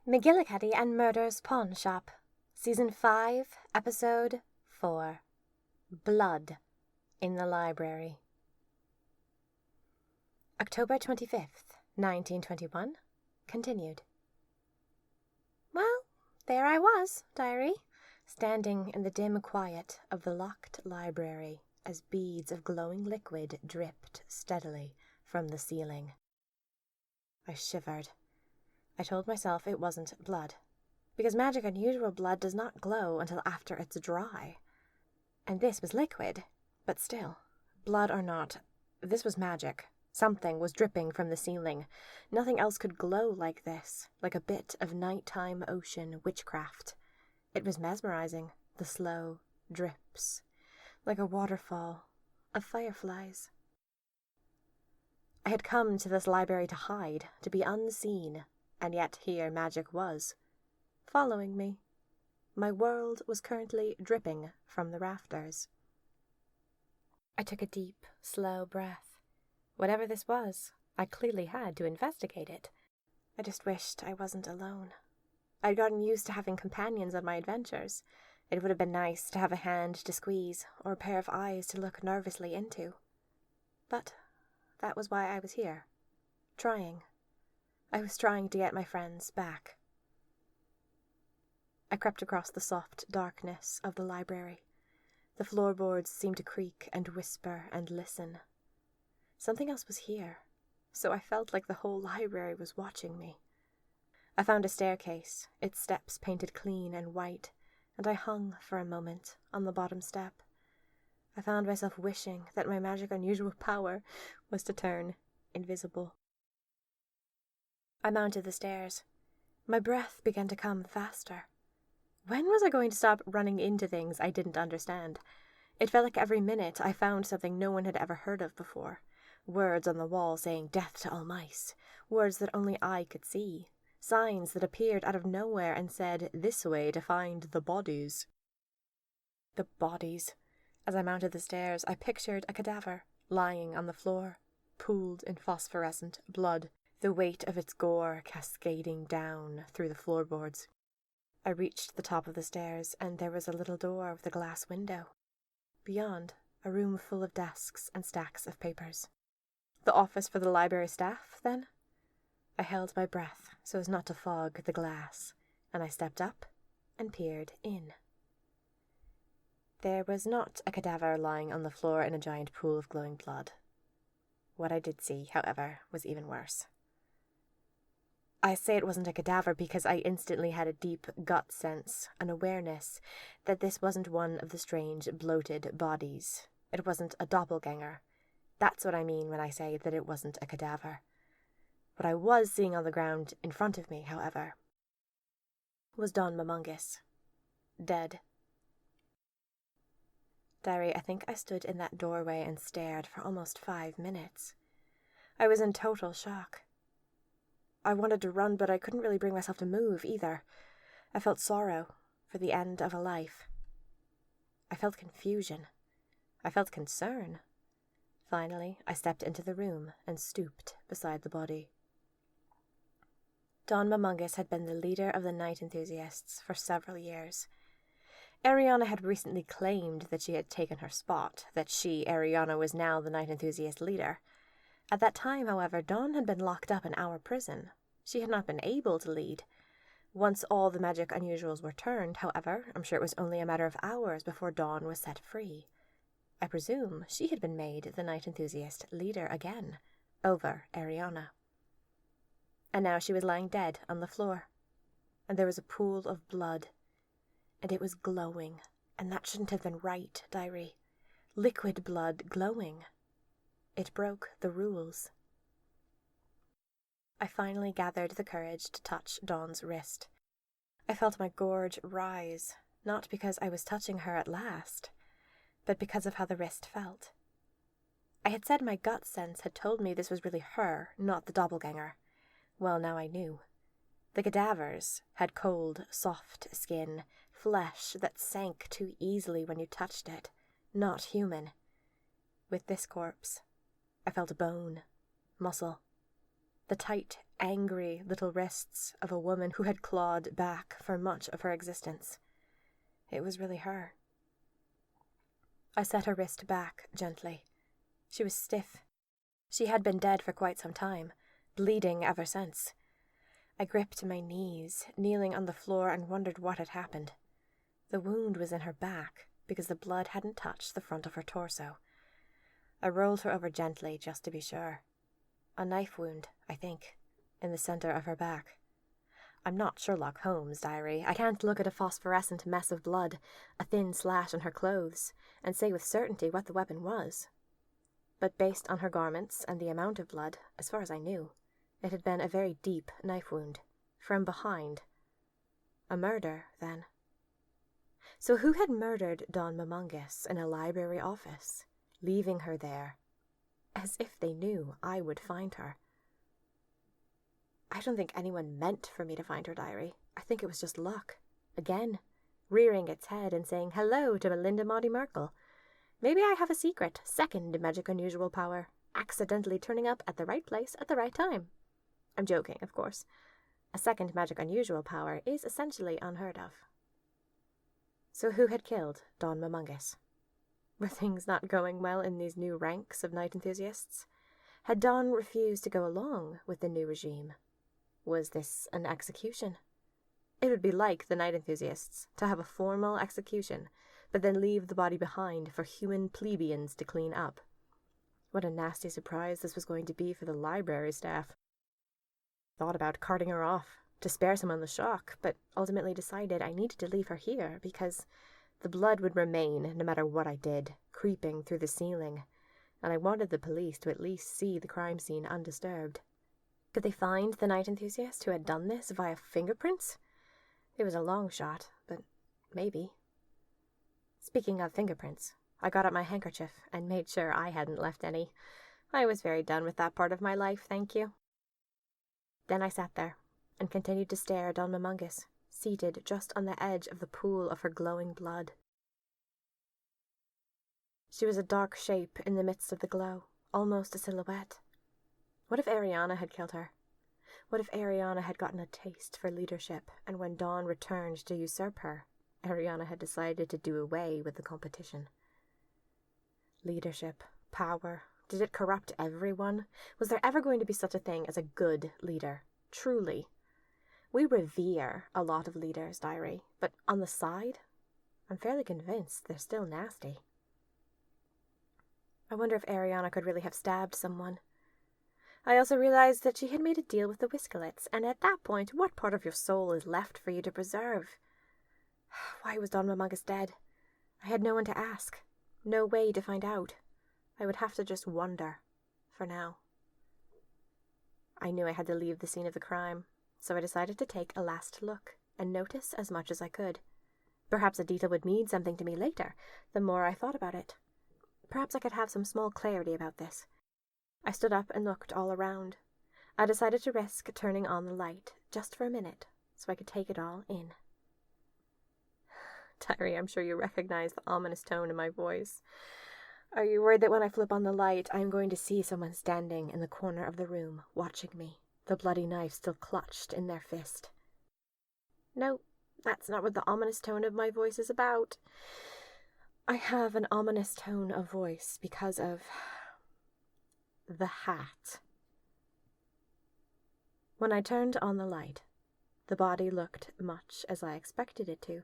McGillicuddy and Murder's Pawn Shop, Season 5, Episode 4. Blood in the Library. October 25th, 1921. Continued. Well, there I was, diary, standing in the dim quiet of the locked library as beads of glowing liquid dripped steadily from the ceiling. I shivered. I told myself it wasn't blood, because magic unusual blood does not glow until after it's dry. And this was liquid, but still, blood or not, this was magic. Something was dripping from the ceiling. Nothing else could glow like this, like a bit of nighttime ocean witchcraft. It was mesmerizing, the slow drips, like a waterfall of fireflies. I had come to this library to hide, to be unseen, and yet here magic was, following me. My world was currently dripping from the rafters. I took a deep, slow breath. Whatever this was, I clearly had to investigate it. I just wished I wasn't alone. I'd gotten used to having companions on my adventures. It would have been nice to have a hand to squeeze, or a pair of eyes to look nervously into. But that was why I was here. Trying. I was trying to get my friends back. I crept across the soft darkness of the library. The floorboards seemed to creak and whisper and listen. Something else was here, so I felt like the whole library was watching me. I found a staircase, its steps painted clean and white, and I hung for a moment on the bottom step. I found myself wishing that my magic unusual power was to turn invisible. I mounted the stairs. My breath began to come faster. When was I going to stop running into things I didn't understand? It felt like every minute I found something no one had ever heard of before. Words on the wall saying death to all mice. Words that only I could see. Signs that appeared out of nowhere and said, this way to find the bodies. The bodies. As I mounted the stairs, I pictured a cadaver lying on the floor, pooled in phosphorescent blood, the weight of its gore cascading down through the floorboards. I reached the top of the stairs, and there was a little door with a glass window. Beyond, a room full of desks and stacks of papers. The office for the library staff, then? I held my breath so as not to fog the glass, and I stepped up and peered in. There was not a cadaver lying on the floor in a giant pool of glowing blood. What I did see, however, was even worse. I say it wasn't a cadaver because I instantly had a deep gut sense, an awareness, that this wasn't one of the strange, bloated bodies. It wasn't a doppelganger. That's what I mean when I say that it wasn't a cadaver. What I was seeing on the ground in front of me, however, was Don Mamungus. Dead. Diary, I think I stood in that doorway and stared for almost 5 minutes. I was in total shock. I wanted to run, but I couldn't really bring myself to move either. I felt sorrow for the end of a life. I felt confusion. I felt concern. Finally, I stepped into the room and stooped beside the body. Don Mamungus had been the leader of the night enthusiasts for several years. Ariana had recently claimed that she had taken her spot, that she, Ariana, was now the night enthusiast leader. At that time, however, Dawn had been locked up in our prison. She had not been able to lead. Once all the magic unusuals were turned, however, I'm sure it was only a matter of hours before Dawn was set free. I presume she had been made the night enthusiast leader again, over Ariana. And now she was lying dead on the floor, and there was a pool of blood, and it was glowing, and that shouldn't have been right, diary. Liquid blood glowing. It broke the rules. I finally gathered the courage to touch Dawn's wrist. I felt my gorge rise, not because I was touching her at last, but because of how the wrist felt. I had said my gut sense had told me this was really her, not the doppelganger. Well, now I knew. The cadavers had cold, soft skin, flesh that sank too easily when you touched it, not human. With this corpse, I felt bone, muscle, the tight angry little wrists of a woman who had clawed back for much of her existence. It was really her. I set her wrist back gently. She was stiff. She had been dead for quite some time, bleeding ever since. I gripped my knees, kneeling on the floor, and wondered what had happened. The wound was in her back, because the blood hadn't touched the front of her torso. I rolled her over gently, just to be sure. A knife wound, I think, in the center of her back. I'm not Sherlock Holmes, diary. I can't look at a phosphorescent mess of blood, a thin slash on her clothes, and say with certainty what the weapon was. But based on her garments and the amount of blood, as far as I knew, it had been a very deep knife wound, from behind. A murder, then. So who had murdered Dawn Mamungus in a library office, leaving her there, as if they knew I would find her? I don't think anyone meant for me to find her, diary. I think it was just luck. Again, rearing its head and saying hello to Melinda Maudie Merkel. Maybe I have a secret, second magic unusual power, accidentally turning up at the right place at the right time. I'm joking, of course. A second magic unusual power is essentially unheard of. So who had killed Dawn Mamungus? Were things not going well in these new ranks of night enthusiasts? Had Dawn refused to go along with the new regime? Was this an execution? It would be like the night enthusiasts to have a formal execution, but then leave the body behind for human plebeians to clean up. What a nasty surprise this was going to be for the library staff. Thought about carting her off to spare someone the shock, but ultimately decided I needed to leave her here because the blood would remain no matter what I did, creeping through the ceiling, and I wanted the police to at least see the crime scene undisturbed. Could they find the night enthusiast who had done this via fingerprints? It was a long shot, but maybe. Speaking of fingerprints, I got out my handkerchief and made sure I hadn't left any. I was very done with that part of my life, thank you. Then I sat there and continued to stare at Dawn Mamungus, seated just on the edge of the pool of her glowing blood. She was a dark shape in the midst of the glow, almost a silhouette. What if Ariana had killed her? What if Ariana had gotten a taste for leadership, and when Dawn returned to usurp her, Ariana had decided to do away with the competition? Leadership, power, did it corrupt everyone? Was there ever going to be such a thing as a good leader? Truly. We revere a lot of leaders, diary, but on the side, I'm fairly convinced they're still nasty. I wonder if Ariana could really have stabbed someone. I also realized that she had made a deal with the Whiskelets, and at that point, what part of your soul is left for you to preserve? Why was Dawn Mamungus dead? I had no one to ask, no way to find out. I would have to just wonder, for now. I knew I had to leave the scene of the crime, so I decided to take a last look and notice as much as I could. Perhaps a detail would mean something to me later, the more I thought about it. Perhaps I could have some small clarity about this. I stood up and looked all around. I decided to risk turning on the light, just for a minute, so I could take it all in. Diary, I'm sure you recognize the ominous tone in my voice. Are you worried that when I flip on the light, I'm going to see someone standing in the corner of the room, watching me, the bloody knife still clutched in their fist? No, that's not what the ominous tone of my voice is about. I have an ominous tone of voice because of the hat. When I turned on the light, the body looked much as I expected it to.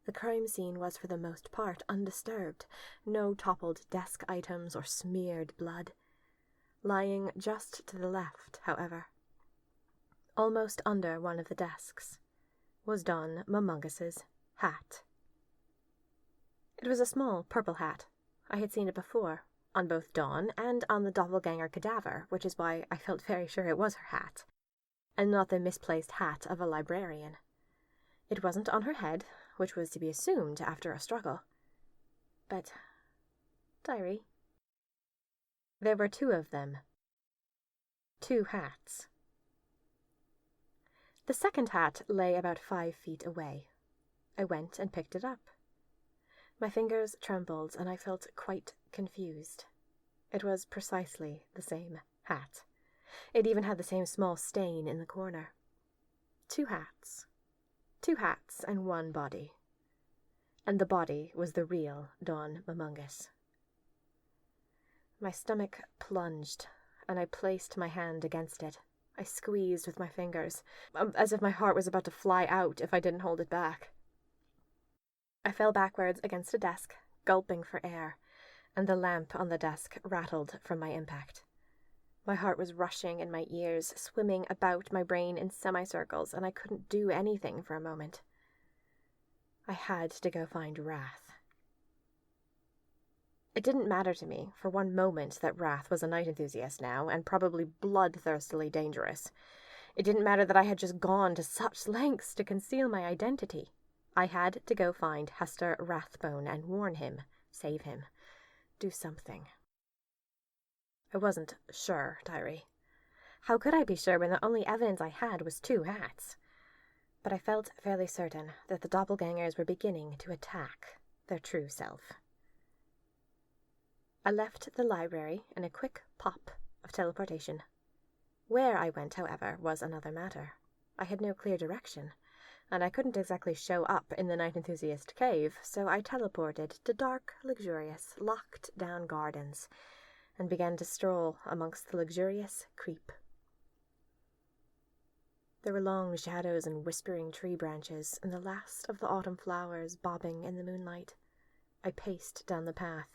The crime scene was for the most part undisturbed, no toppled desk items or smeared blood. Lying just to the left, however, almost under one of the desks, was Dawn Mamungus's hat. It was a small purple hat. I had seen it before, on both Dawn and on the doppelganger cadaver, which is why I felt very sure it was her hat, and not the misplaced hat of a librarian. It wasn't on her head, which was to be assumed after a struggle. But, diary, there were two of them. Two hats. The second hat lay about 5 feet away. I went and picked it up. My fingers trembled, and I felt quite confused. It was precisely the same hat. It even had the same small stain in the corner. 2 hats. 2 hats and 1 body. And the body was the real Don Mamungus. My stomach plunged, and I placed my hand against it. I squeezed with my fingers, as if my heart was about to fly out if I didn't hold it back. I fell backwards against a desk, gulping for air, and the lamp on the desk rattled from my impact. My heart was rushing in my ears, swimming about my brain in semicircles, and I couldn't do anything for a moment. I had to go find Wrath. It didn't matter to me for one moment that Wrath was a night enthusiast now, and probably bloodthirstily dangerous. It didn't matter that I had just gone to such lengths to conceal my identity. I had to go find Hester Rathbone and warn him, save him, do something. I wasn't sure, Tyree. How could I be sure when the only evidence I had was 2 hats? But I felt fairly certain that the doppelgangers were beginning to attack their true self. I left the library in a quick pop of teleportation. Where I went, however, was another matter. I had no clear direction, and I couldn't exactly show up in the Night Enthusiast cave, so I teleported to dark, luxurious, locked-down gardens, and began to stroll amongst the luxurious creep. There were long shadows and whispering tree branches, and the last of the autumn flowers bobbing in the moonlight. I paced down the path.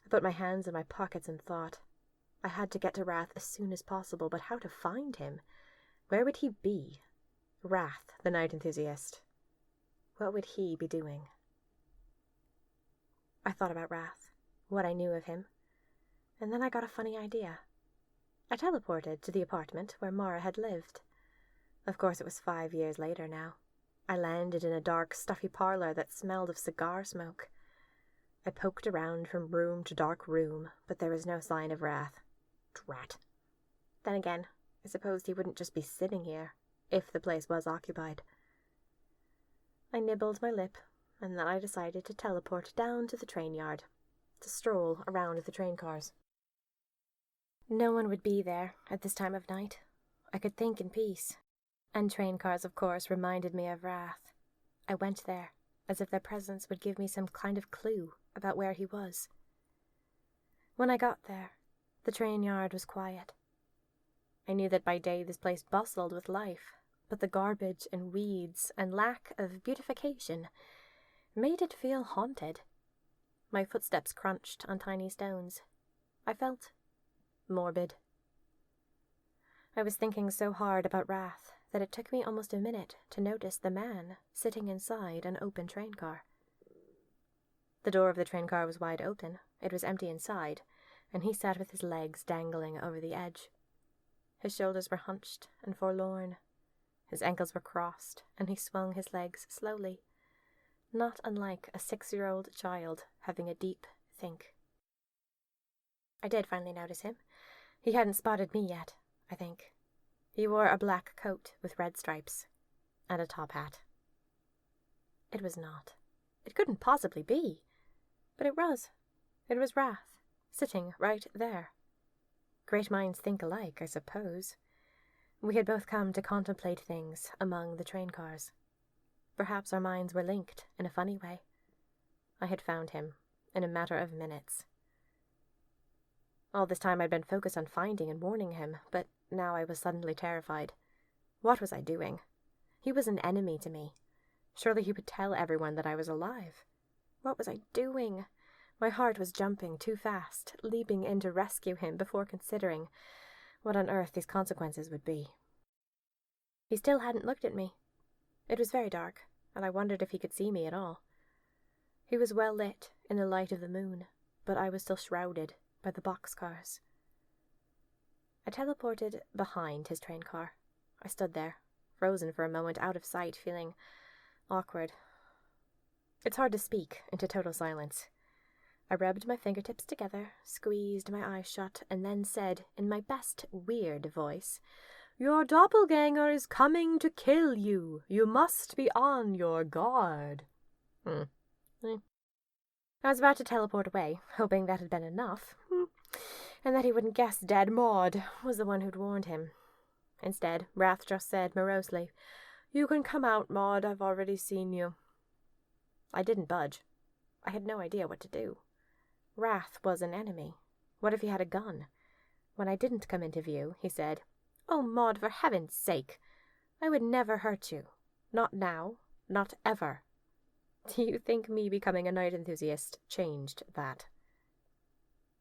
I put my hands in my pockets and thought. I had to get to Wrath as soon as possible, but how to find him? Where would he be? Wrath, the Night Enthusiast. What would he be doing? I thought about Wrath, what I knew of him, and then I got a funny idea. I teleported to the apartment where Mara had lived. Of course, it was 5 years later now. I landed in a dark, stuffy parlor that smelled of cigar smoke. I poked around from room to dark room, but there was no sign of Wrath. Drat. Then again, I supposed he wouldn't just be sitting here, if the place was occupied. I nibbled my lip, and then I decided to teleport down to the train yard, to stroll around the train cars. No one would be there at this time of night. I could think in peace. And train cars, of course, reminded me of Wrath. I went there, as if their presence would give me some kind of clue about where he was. When I got there, the train yard was quiet. I knew that by day this place bustled with life, but the garbage and weeds and lack of beautification made it feel haunted. My footsteps crunched on tiny stones. I felt morbid. I was thinking so hard about Wrath that it took me almost a minute to notice the man sitting inside an open train car. The door of the train car was wide open. It was empty inside, and he sat with his legs dangling over the edge. His shoulders were hunched and forlorn. His ankles were crossed, and he swung his legs slowly, not unlike a 6-year-old child having a deep think. I did finally notice him. He hadn't spotted me yet, I think. He wore a black coat with red stripes, and a top hat. It was not. It couldn't possibly be. But it was. It was Wrath, sitting right there. Great minds think alike, I suppose. We had both come to contemplate things among the train cars. Perhaps our minds were linked in a funny way. I had found him in a matter of minutes. All this time I'd been focused on finding and warning him, but now I was suddenly terrified. What was I doing? He was an enemy to me. Surely he would tell everyone that I was alive. What was I doing? My heart was jumping too fast, leaping in to rescue him before considering what on earth these consequences would be. He still hadn't looked at me. It was very dark, and I wondered if he could see me at all. He was well lit in the light of the moon, but I was still shrouded by the boxcars. I teleported behind his train car. I stood there, frozen for a moment, out of sight, feeling awkward. It's hard to speak into total silence. I rubbed my fingertips together, squeezed my eyes shut, and then said, in my best weird voice, "Your doppelganger is coming to kill you. You must be on your guard." I was about to teleport away, hoping that had been enough, and that he wouldn't guess dead Maud was the one who'd warned him. Instead, Wrath just said morosely, "You can come out, Maud, I've already seen you." I didn't budge. I had no idea what to do. Wrath was an enemy. What if he had a gun? When I didn't come into view, he said, "Oh, Maud, for heaven's sake! I would never hurt you. Not now. Not ever." Do you think me becoming a night enthusiast changed that?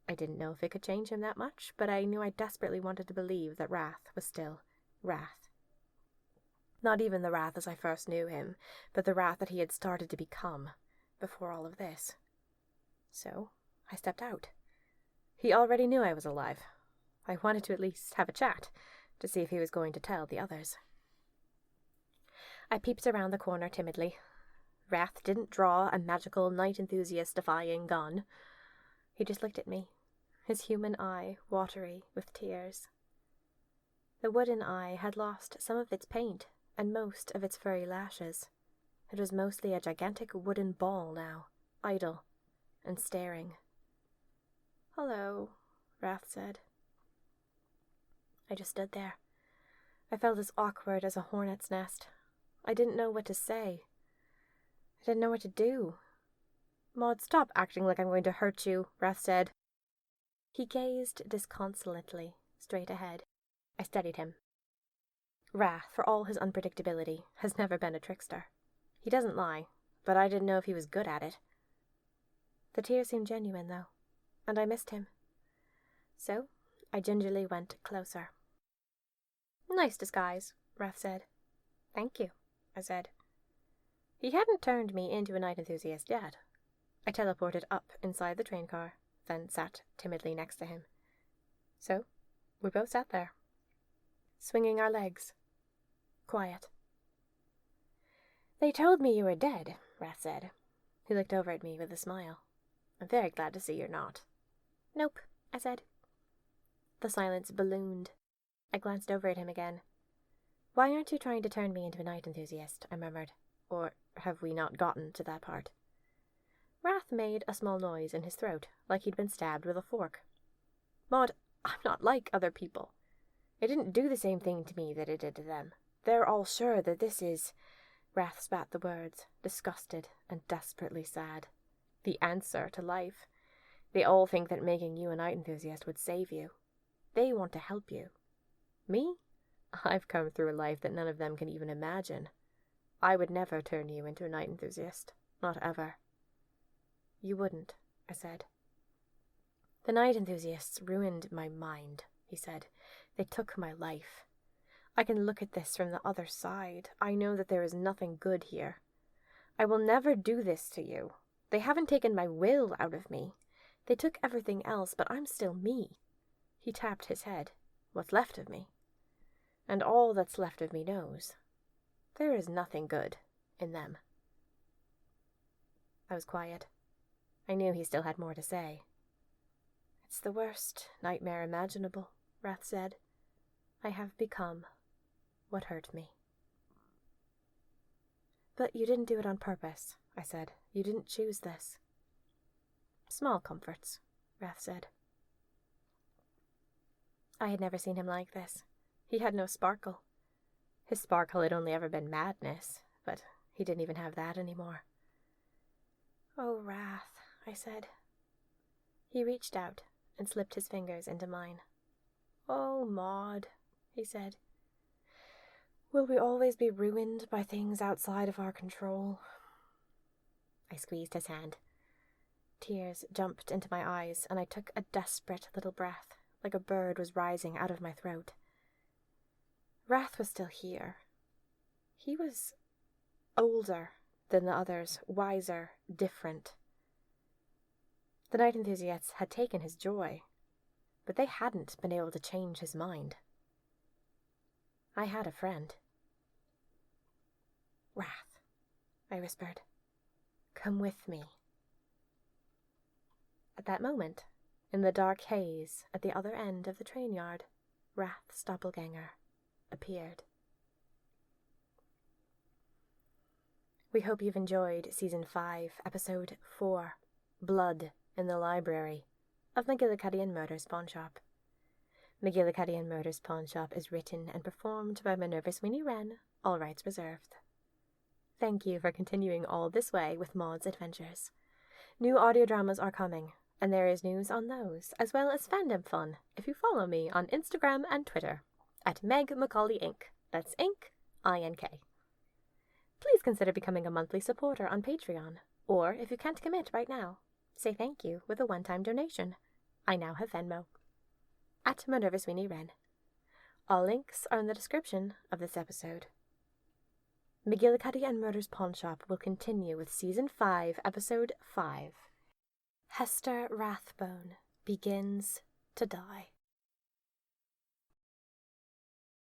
I didn't know if it could change him that much, but I knew I desperately wanted to believe that Wrath was still Wrath. Not even the Wrath as I first knew him, but the Wrath that he had started to become before all of this. So I stepped out. He already knew I was alive. I wanted to at least have a chat, to see if he was going to tell the others. I peeped around the corner timidly. Wrath didn't draw a magical night enthusiast-defying gun. He just looked at me, his human eye watery with tears. The wooden eye had lost some of its paint and most of its furry lashes. It was mostly a gigantic wooden ball now, idle and staring. "Hello," Wrath said. I just stood there. I felt as awkward as a hornet's nest. I didn't know what to say. I didn't know what to do. "Maud, stop acting like I'm going to hurt you," Wrath said. He gazed disconsolately, straight ahead. I steadied him. Wrath, for all his unpredictability, has never been a trickster. He doesn't lie, but I didn't know if he was good at it. The tears seemed genuine, though, and I missed him. So I gingerly went closer. "Nice disguise," Wrath said. "Thank you," I said. He hadn't turned me into a night enthusiast yet. I teleported up inside the train car, then sat timidly next to him. So we both sat there, swinging our legs. Quiet. "They told me you were dead," Wrath said. He looked over at me with a smile. "I'm very glad to see you're not." "Nope," I said. The silence ballooned. I glanced over at him again. "Why aren't you trying to turn me into a night enthusiast?" I murmured. "Or have we not gotten to that part?" Wrath made a small noise in his throat, like he'd been stabbed with a fork. "Maud, I'm not like other people. It didn't do the same thing to me that it did to them. They're all sure that this is—" Wrath spat the words, disgusted and desperately sad. "The answer to life. They all think that making you a night enthusiast would save you. They want to help you. Me? I've come through a life that none of them can even imagine. I would never turn you into a night enthusiast. Not ever." "You wouldn't," I said. "The night enthusiasts ruined my mind," he said. "They took my life. I can look at this from the other side. I know that there is nothing good here. I will never do this to you. They haven't taken my will out of me. They took everything else, but I'm still me." He tapped his head. "What's left of me? And all that's left of me knows. There is nothing good in them." I was quiet. I knew he still had more to say. "It's the worst nightmare imaginable," Wrath said. "I have become what hurt me." "But you didn't do it on purpose," I said. "You didn't choose this." "Small comforts," Wrath said. I had never seen him like this. He had no sparkle. His sparkle had only ever been madness, but he didn't even have that anymore. "Oh, Wrath," I said. He reached out and slipped his fingers into mine. "Oh, Maud," he said. "Will we always be ruined by things outside of our control?" I squeezed his hand. Tears jumped into my eyes, and I took a desperate little breath, like a bird was rising out of my throat. Wrath was still here. He was older than the others, wiser, different. The night enthusiasts had taken his joy, but they hadn't been able to change his mind. I had a friend. "Wrath," I whispered. "Come with me." At that moment, in the dark haze at the other end of the train yard, Wrath's doppelganger appeared. We hope you've enjoyed Season 5, Episode 4, Blood in the Library, of McGillicuddy and Murder's Pawn Shop. McGillicuddy and Murder's Pawn Shop is written and performed by Minerva Sweeney Wren, all rights reserved. Thank you for continuing all this way with Maud's adventures. New audio dramas are coming, and there is news on those, as well as fandom fun, if you follow me on Instagram and Twitter, at Meg Macaulay Inc. That's Inc, I-N-K. Please consider becoming a monthly supporter on Patreon, or if you can't commit right now, say thank you with a one-time donation. I now have Venmo. At Minerva Sweeney Wren. All links are in the description of this episode. McGillicuddy and Murder's Pawn Shop will continue with Season 5, Episode 5. Hester Rathbone begins to die.